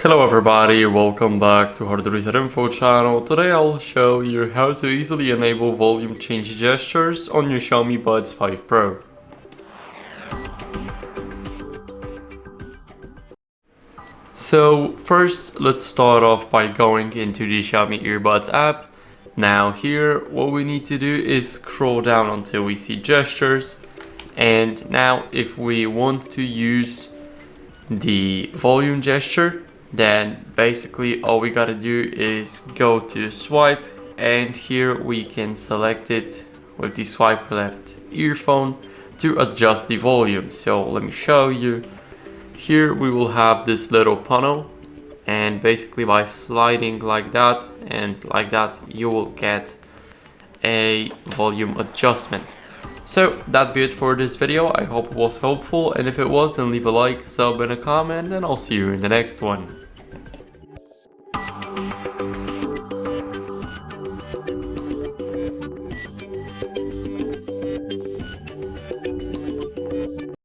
Hello everybody, welcome back to HardReset.Info channel. Today I'll show you how to easily enable volume change gestures on your XIAOMI Buds 5 Pro. So first, let's start off by going into the XIAOMI Earbuds app. Now here, what we need to do is scroll down until we see gestures. And now if we want to use the volume gesture, then basically all we gotta do is go to swipe, and here we can select it with the swipe left earphone to adjust the volume. So let me show you. Here we will have this little panel, and basically by sliding like that and like that, you will get a volume adjustment. So that'd be it for this video. I hope it was helpful, and if it was, then leave a like, sub, and a comment, and I'll see you in the next one.